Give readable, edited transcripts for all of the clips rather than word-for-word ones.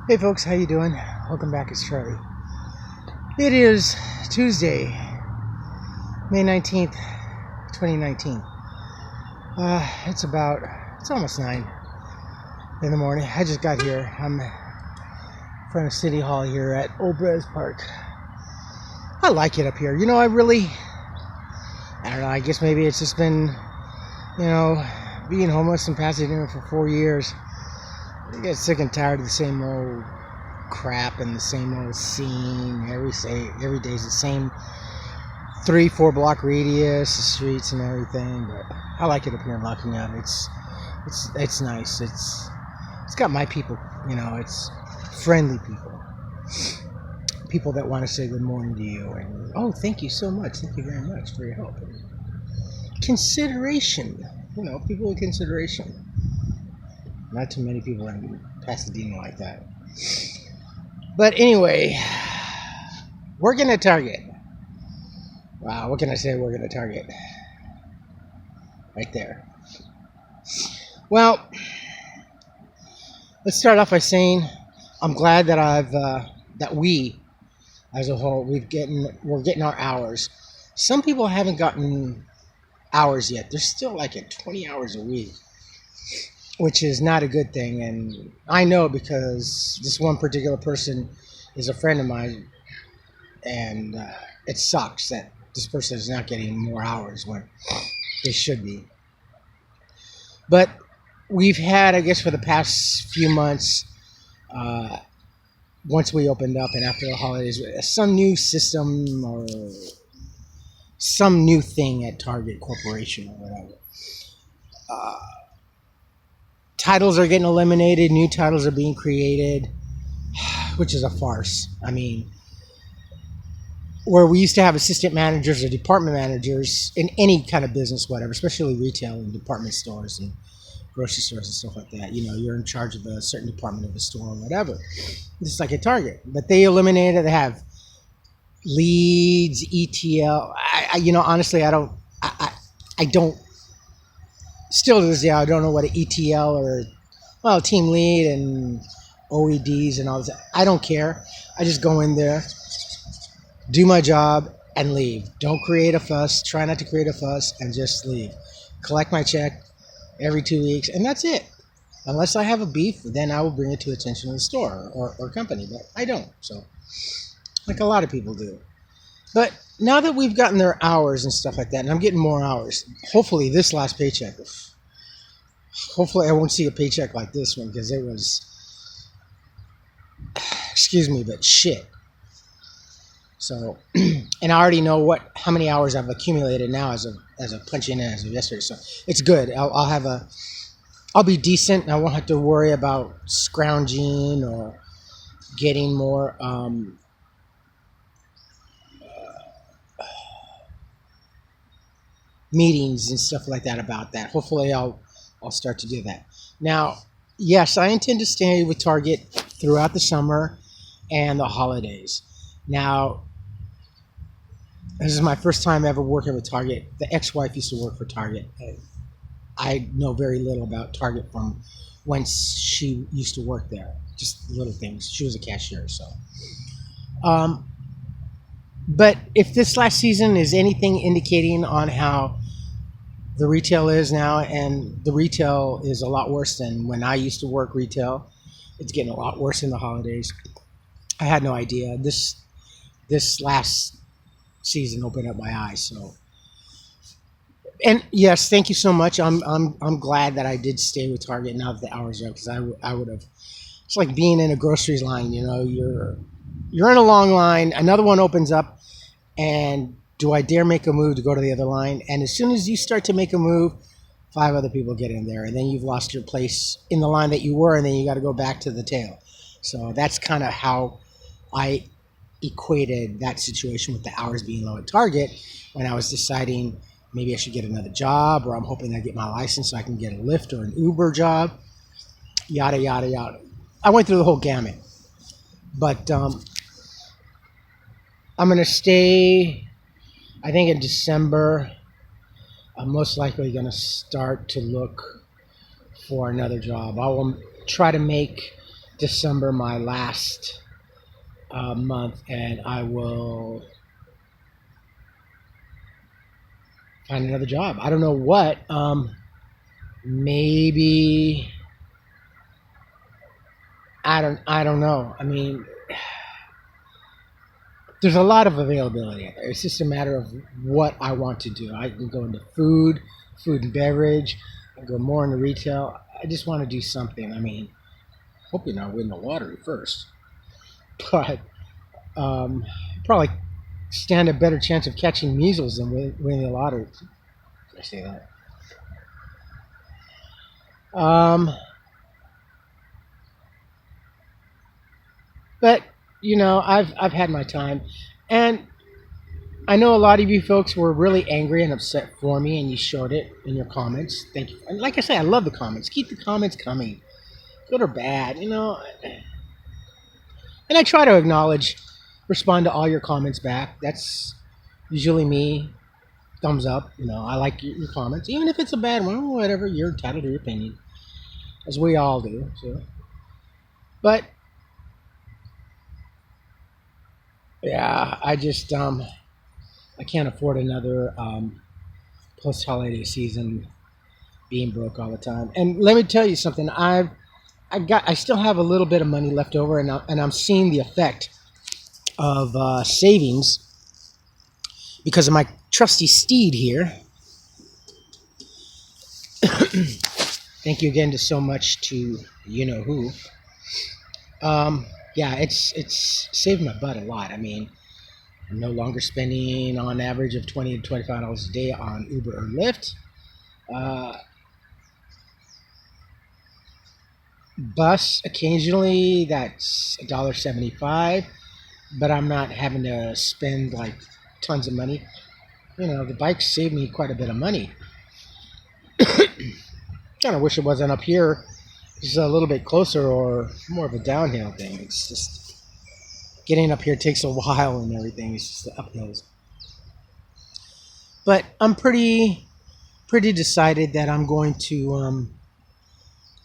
Hey folks, how you doing? Welcome back, it's Charlie. It is Tuesday, May 19th, 2019. It's almost 9 in the morning. I just got here. I'm in front of City Hall here at Old Brez Park. I like it up here. I don't know, I guess maybe it's just been, being homeless in Pasadena for 4 years. I get sick and tired of the same old crap and the same old scene. Every day's the same 3-4 block radius, the streets and everything. But I like it up here in Lockingham. It's nice. It's got my people. It's friendly people that want to say good morning to you and thank you so much. Thank you very much for your help. Consideration. People with consideration. Not too many people in Pasadena like that. But anyway, working at Target. Wow, what can I say? Working at Target. Right there. Well, let's start off by saying I'm glad that that we, as a whole, we're getting our hours. Some people haven't gotten hours yet. They're still like at 20 hours a week, which is not a good thing. And I know because this one particular person is a friend of mine, and it sucks that this person is not getting more hours when they should be. But we've had, I guess, for the past few months, once we opened up and after the holidays, some new system or some new thing at Target Corporation or whatever. Titles are getting eliminated, new titles are being created, which is a farce. I mean, where we used to have assistant managers or department managers in any kind of business, whatever, especially retail and department stores and grocery stores and stuff like that. You're in charge of a certain department of the store or whatever. Just like at Target. But they eliminated, they have leads, ETL. Honestly, I don't, still to this day, I don't know what an ETL or, team lead and OEDs and all this. I don't care. I just go in there, do my job, and leave. Don't create a fuss. Try not to create a fuss and just leave. Collect my check every 2 weeks, and that's it. Unless I have a beef, then I will bring it to the attention of the store or company, but I don't. So, like a lot of people do. But now that we've gotten their hours and stuff like that, and I'm getting more hours, hopefully this last paycheck, hopefully I won't see a paycheck like this one because it was, excuse me, but shit. So, and I already know how many hours I've accumulated now as of punching in as of yesterday. So it's good. I'll be decent. I won't have to worry about scrounging or getting more meetings and stuff like that about that. Hopefully I'll start to do that. Now, yes, I intend to stay with Target throughout the summer and the holidays. Now, this is my first time ever working with Target. The ex-wife used to work for Target. I know very little about Target from when she used to work there. Just little things. She was a cashier, so. But if this last season is anything indicating on how the retail is now, and the retail is a lot worse than when I used to work retail. It's getting a lot worse in the holidays. I had no idea. This last season opened up my eyes. So, and yes, thank you so much. I'm glad that I did stay with Target now that the hours are up, because I would have. It's like being in a grocery line. You're in a long line. Another one opens up, and do I dare make a move to go to the other line? And as soon as you start to make a move, 5 other people get in there, and then you've lost your place in the line that you were, and then you got to go back to the tail. So that's kind of how I equated that situation with the hours being low at Target when I was deciding maybe I should get another job, or I'm hoping I get my license so I can get a Lyft or an Uber job, yada, yada, yada. I went through the whole gamut. But I'm going to stay, I think in December. I'm most likely going to start to look for another job. I will try to make December my last month, and I will find another job. I don't know what. Maybe I don't know. I mean, there's a lot of availability out there. It's just a matter of what I want to do. I can go into food and beverage. I can go more into retail. I just want to do something. I mean, hoping I win the lottery first, but um, probably stand a better chance of catching measles than winning the lottery. Did I say that? Um, but I've had my time, and I know a lot of you folks were really angry and upset for me, and you showed it in your comments. Thank you. And like I say, I love the comments. Keep the comments coming, good or bad, And I try to acknowledge, respond to all your comments back. That's usually me. Thumbs up. I like your comments, even if it's a bad one. Whatever, you're entitled to your opinion, as we all do. So, but yeah, I can't afford another post holiday season being broke all the time. And let me tell you something. I still have a little bit of money left over, and I'm seeing the effect of savings because of my trusty steed here. Thank you again to so much to you know who. Yeah, it's saved my butt a lot. I mean, I'm no longer spending on average of $20 to $25 a day on Uber or Lyft. Uh, Bus occasionally, that's $1.75, but I'm not having to spend like tons of money. The bikes save me quite a bit of money. Kind of wish it wasn't up here. It's a little bit closer or more of a downhill thing. It's just getting up here takes a while and everything. It's just the uphills. But I'm pretty decided that I'm going to.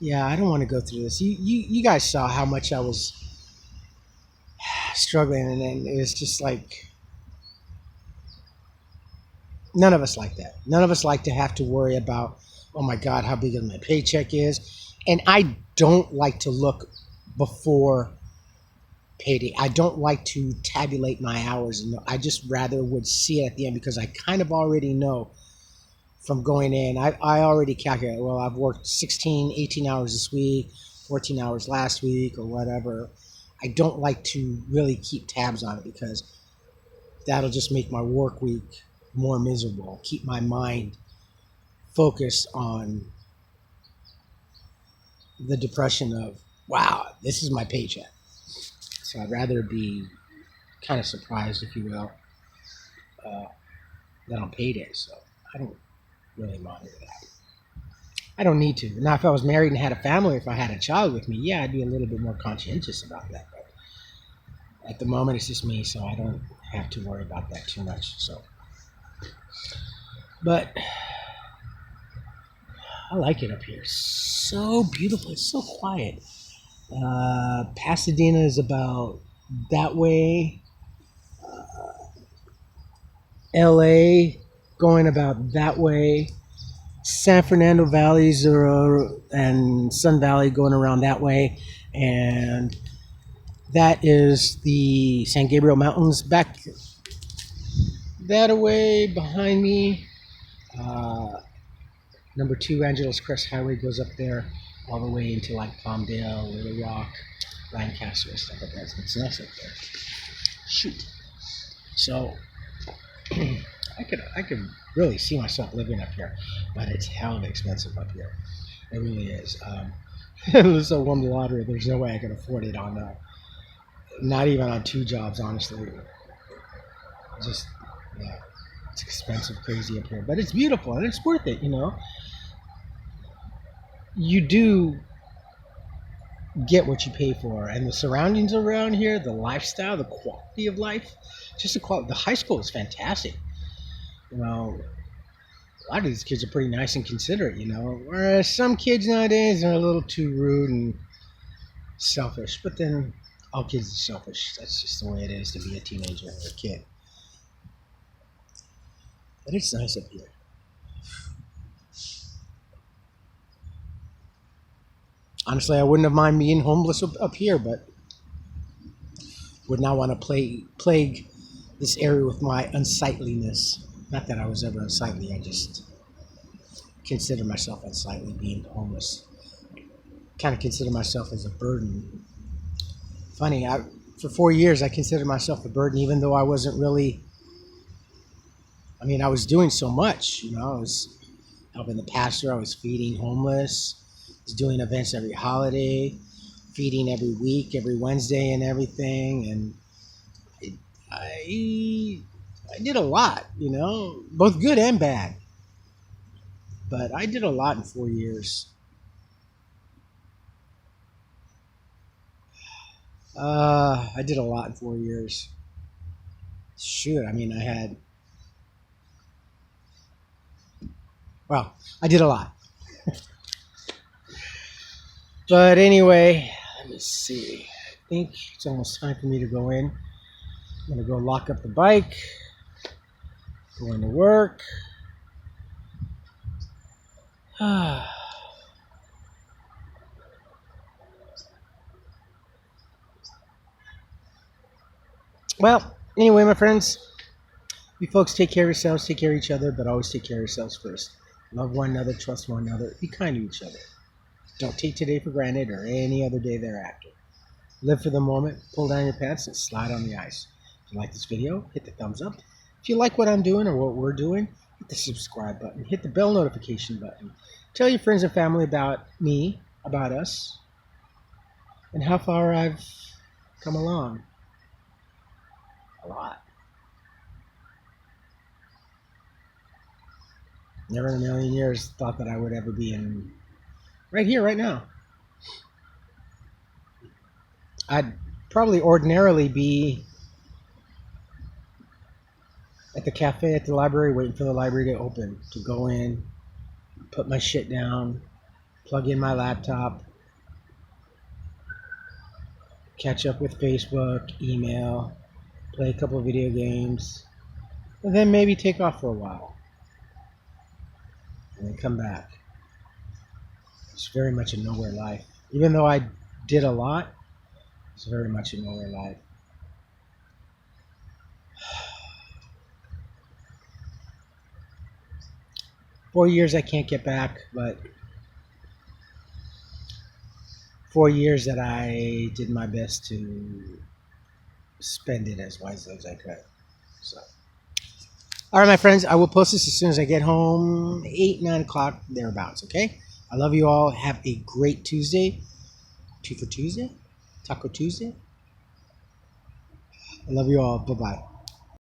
Yeah, I don't want to go through this. You guys saw how much I was struggling, and then it was just like none of us like that. None of us like to have to worry about, oh my God, how big my paycheck is. And I don't like to look before payday. I don't like to tabulate my hours. And I just rather would see it at the end because I kind of already know from going in. I already calculate, well, I've worked 16, 18 hours this week, 14 hours last week or whatever. I don't like to really keep tabs on it because that'll just make my work week more miserable. Keep my mind focused on the depression of, wow, this is my paycheck. So I'd rather be kind of surprised, if you will, than on payday. So I don't really monitor that. I don't need to. Now, if I was married and had a family, if I had a child with me, yeah, I'd be a little bit more conscientious about that. But at the moment, it's just me, so I don't have to worry about that too much. So, but I like it up here. So beautiful. It's so quiet. Pasadena is about that way. LA going about that way. San Fernando Valleys and Sun Valley going around that way. And that is the San Gabriel Mountains back that away behind me. Number 2 Angeles Crest Highway goes up there all the way into like Palmdale, Little Rock, Lancaster, and stuff like that. It's nice up there. Shoot. So I could really see myself living up here, but it's hell of expensive up here. It really is. So won the lottery. There's no way I can afford it on, not even on 2 jobs, honestly. Just yeah, it's expensive, crazy up here, but it's beautiful and it's worth it. You do get what you pay for, and the surroundings around here, the lifestyle, the quality of life, just the quality. The high school is fantastic. A lot of these kids are pretty nice and considerate. Whereas some kids nowadays are a little too rude and selfish. But then all kids are selfish. That's just the way it is to be a teenager or a kid. But it's nice up here. Honestly, I wouldn't have mind being homeless up here, but would not want to plague this area with my unsightliness. Not that I was ever unsightly, I just consider myself unsightly being homeless. Kind of consider myself as a burden. Funny, for 4 years I considered myself a burden, even though I wasn't really. I mean, I was doing so much. I was helping the pastor. I was feeding homeless. I was doing events every holiday, feeding every week, every Wednesday, and everything. And I did a lot. Both good and bad. But I did a lot in 4 years. I did a lot in 4 years. Shoot, I mean, I did a lot. But anyway, let me see. I think it's almost time for me to go in. I'm going to go lock up the bike, go into work. Well, anyway, my friends, you folks take care of yourselves, take care of each other, but always take care of yourselves first. Love one another, trust one another, be kind to each other. Don't take today for granted or any other day thereafter. Live for the moment, pull down your pants, and slide on the ice. If you like this video, hit the thumbs up. If you like what I'm doing or what we're doing, hit the subscribe button, hit the bell notification button. Tell your friends and family about me, about us, and how far I've come along. A lot. Never in a million years thought that I would ever be in right here, right now. I'd probably ordinarily be at the cafe at the library waiting for the library to open, to go in, put my shit down, plug in my laptop, catch up with Facebook, email, play a couple of video games, and then maybe take off for a while. And then come back. It's very much a nowhere life. Even though I did a lot, it's very much a nowhere life. Four years I can't get back, but 4 years that I did my best to spend it as wisely as I could. So, all right, my friends, I will post this as soon as I get home, 8, 9 o'clock, thereabouts, okay? I love you all. Have a great Tuesday. 2 for Tuesday? Taco Tuesday? I love you all. Bye-bye.